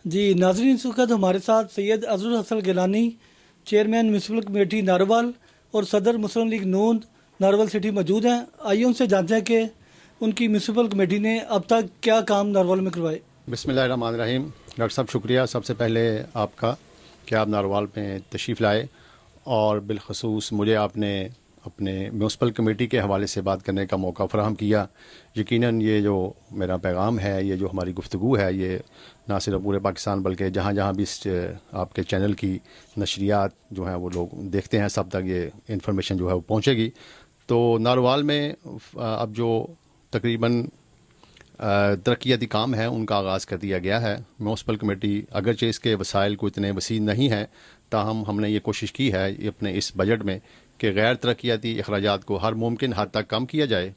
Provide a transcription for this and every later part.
جی ناظرین، اس وقت ہمارے ساتھ Syed Azhar Hassan Gilani, chairman municipal committee Narowal اور صدر مسلم لیگ نون ناروال سٹی موجود ہیں۔ آئیے ان سے جانتے ہیں کہ ان کی میونسپل کمیٹی نے اب تک کیا کام ناروال میں کروائے۔ بسم اللہ الرحمن الرحیم۔ ڈاکٹر صاحب شکریہ سب سے پہلے آپ کا کہ آپ ناروال میں تشریف لائے، اور بالخصوص مجھے آپ نے اپنے میونسپل کمیٹی کے حوالے سے بات کرنے کا موقع فراہم کیا۔ یقیناً یہ جو میرا پیغام ہے، یہ جو ہماری گفتگو ہے، یہ نہ صرف پورے پاکستان بلکہ جہاں جہاں بھی آپ کے چینل کی نشریات جو ہیں وہ لوگ دیکھتے ہیں، سب تک یہ انفارمیشن جو ہے وہ پہنچے گی۔ تو ناروال میں اب جو تقریباً ترقیاتی کام ہیں ان کا آغاز کر دیا گیا ہے۔ میونسپل کمیٹی اگرچہ اس کے وسائل کو اتنے وسیع نہیں ہیں، تاہم ہم نے یہ کوشش کی ہے اپنے اس بجٹ میں کہ غیر ترقیاتی اخراجات کو ہر ممکن حد تک کم کیا جائے،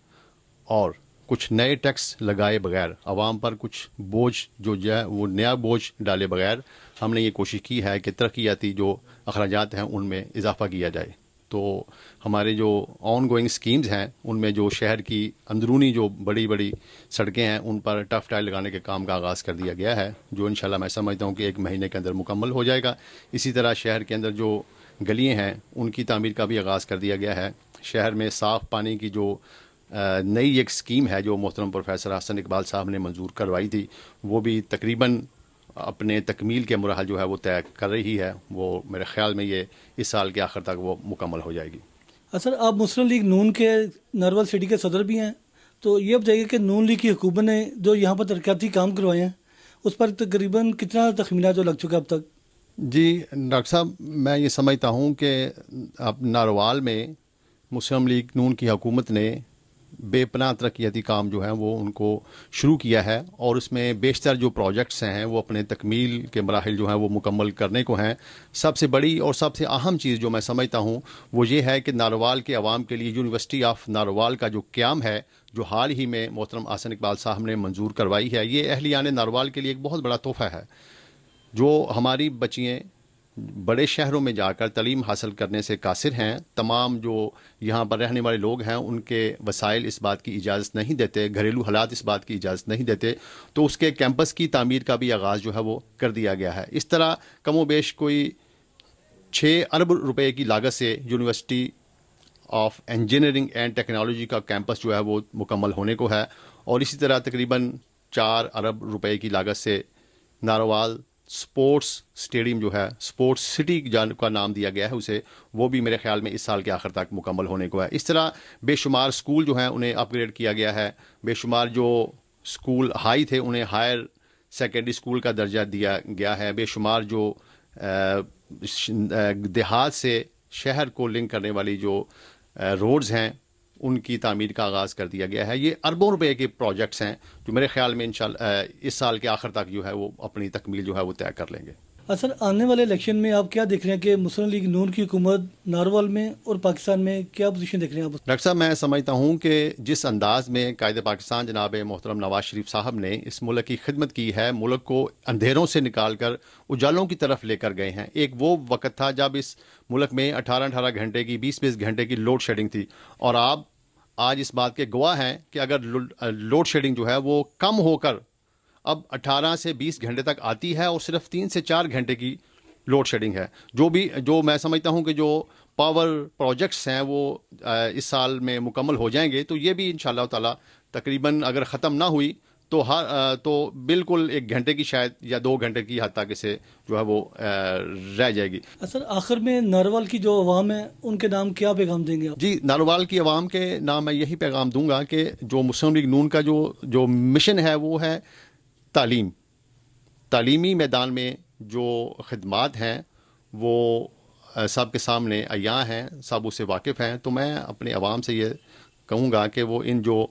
اور کچھ نئے ٹیکس لگائے بغیر، عوام پر کچھ بوجھ جو ہے وہ نیا بوجھ ڈالے بغیر ہم نے یہ کوشش کی ہے کہ ترقیاتی جو اخراجات ہیں ان میں اضافہ کیا جائے۔ تو ہمارے جو آن گوئنگ سکیمز ہیں ان میں جو شہر کی اندرونی جو بڑی بڑی سڑکیں ہیں ان پر ٹف ٹائل لگانے کے کام کا آغاز کر دیا گیا ہے، جو انشاءاللہ میں سمجھتا ہوں کہ 1 مہینے کے اندر مکمل ہو جائے گا۔ اسی طرح شہر کے اندر جو گلیاں ہیں ان کی تعمیر کا بھی آغاز کر دیا گیا ہے۔ شہر میں صاف پانی کی جو نئی ایک اسکیم ہے جو محترم پروفیسر حسن اقبال صاحب نے منظور کروائی تھی، وہ بھی تقریباً اپنے تکمیل کے مراحل جو ہے وہ طے کر رہی ہے۔ وہ میرے خیال میں یہ اس سال کے آخر تک وہ مکمل ہو جائے گی۔ سر، آپ مسلم لیگ نون کے ناروال سٹی کے صدر بھی ہیں، تو یہ بتائیے کہ نون لیگ کی حکومت نے جو یہاں پر ترقیاتی کام کروائے ہیں اس پر تقریباً کتنا تخمینہ جو لگ چکا اب تک؟ جی ڈاکٹر صاحب، میں یہ سمجھتا ہوں کہ اب ناروال میں مسلم لیگ نون کی حکومت نے بے پناہ ترقیاتی کام جو ہیں وہ ان کو شروع کیا ہے، اور اس میں بیشتر جو پروجیکٹس ہیں وہ اپنے تکمیل کے مراحل جو ہیں وہ مکمل کرنے کو ہیں۔ سب سے بڑی اور سب سے اہم چیز جو میں سمجھتا ہوں وہ یہ ہے کہ ناروال کے عوام کے لیے یونیورسٹی آف ناروال کا جو قیام ہے، جو حال ہی میں محترم حسن اقبال صاحب نے منظور کروائی ہے، یہ اہلیان ناروال کے لیے ایک بہت بڑا تحفہ ہے۔ جو ہماری بچیاں بڑے شہروں میں جا کر تعلیم حاصل کرنے سے قاصر ہیں، تمام جو یہاں پر رہنے والے لوگ ہیں ان کے وسائل اس بات کی اجازت نہیں دیتے، گھریلو حالات اس بات کی اجازت نہیں دیتے، تو اس کے کیمپس کی تعمیر کا بھی آغاز جو ہے وہ کر دیا گیا ہے۔ اس طرح کم و بیش کوئی 6 ارب روپے کی لاگت سے university of engineering and technology کا کیمپس جو ہے وہ مکمل ہونے کو ہے، اور اسی طرح تقریباً 4 ارب روپے کی لاگت سے ناروال اسپورٹس اسٹیڈیم جو ہے، اسپورٹس سٹی کا نام دیا گیا ہے اسے، وہ بھی میرے خیال میں اس سال کے آخر تک مکمل ہونے کو ہے۔ اس طرح بے شمار اسکول جو ہیں انہیں اپ گریڈ کیا گیا ہے، بے شمار جو اسکول ہائی تھے انہیں ہائر سیکنڈری اسکول کا درجہ دیا گیا ہے، بے شمار جو دیہات سے شہر کو لنک کرنے والی جو روڈز ہیں ان کی تعمیر کا آغاز کر دیا گیا ہے۔ یہ اربوں روپے کے پروجیکٹس ہیں جو میرے خیال میں انشاءاللہ اس سال کے آخر تک جو ہے وہ اپنی تکمیل جو ہے وہ طے کر لیں گے۔ سر، آنے والے الیکشن میں آپ کیا دیکھ رہے ہیں کہ مسلم لیگ نون کی حکومت ناروال میں اور پاکستان میں کیا پوزیشن دیکھ رہے ہیں آپ؟ ڈاکٹر صاحب، میں سمجھتا ہوں کہ جس انداز میں قائد پاکستان جناب محترم نواز شریف صاحب نے اس ملک کی خدمت کی ہے، ملک کو اندھیروں سے نکال کر اجالوں کی طرف لے کر گئے ہیں۔ ایک وہ وقت تھا جب اس ملک میں 18 گھنٹے کی 20 گھنٹے کی لوڈ شیڈنگ تھی، اور آپ آج اس بات کے گواہ ہیں کہ اگر لوڈ شیڈنگ جو ہے وہ کم ہو کر اب 18 سے 20 گھنٹے تک آتی ہے، اور صرف 3 سے 4 گھنٹے کی لوڈ شیڈنگ ہے، جو میں سمجھتا ہوں کہ جو پاور پروجیکٹس ہیں وہ اس سال میں مکمل ہو جائیں گے، تو یہ بھی انشاءاللہ تعالی تقریباً اگر ختم نہ ہوئی تو بالکل 1 گھنٹے کی شاید یا 2 گھنٹے کی حد تک اسے جو ہے وہ رہ جائے گی۔ سر، آخر میں ناروال کی جو عوام ہے ان کے نام کیا پیغام دیں گے آپ؟ جی، ناروال کی عوام کے نام میں یہی پیغام دوں گا کہ جو مسلم لیگ نون کا جو مشن ہے وہ ہے تعلیمی میدان میں جو خدمات ہیں وہ سب کے سامنے عیاں ہیں، سب اس سے واقف ہیں۔ تو میں اپنے عوام سے یہ کہوں گا کہ وہ ان جو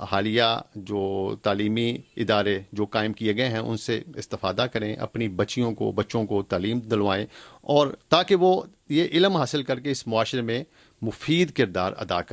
حالیہ جو تعلیمی ادارے جو قائم کیے گئے ہیں ان سے استفادہ کریں، اپنی بچوں کو تعلیم دلوائیں، اور تاکہ وہ یہ علم حاصل کر کے اس معاشرے میں مفید کردار ادا کریں۔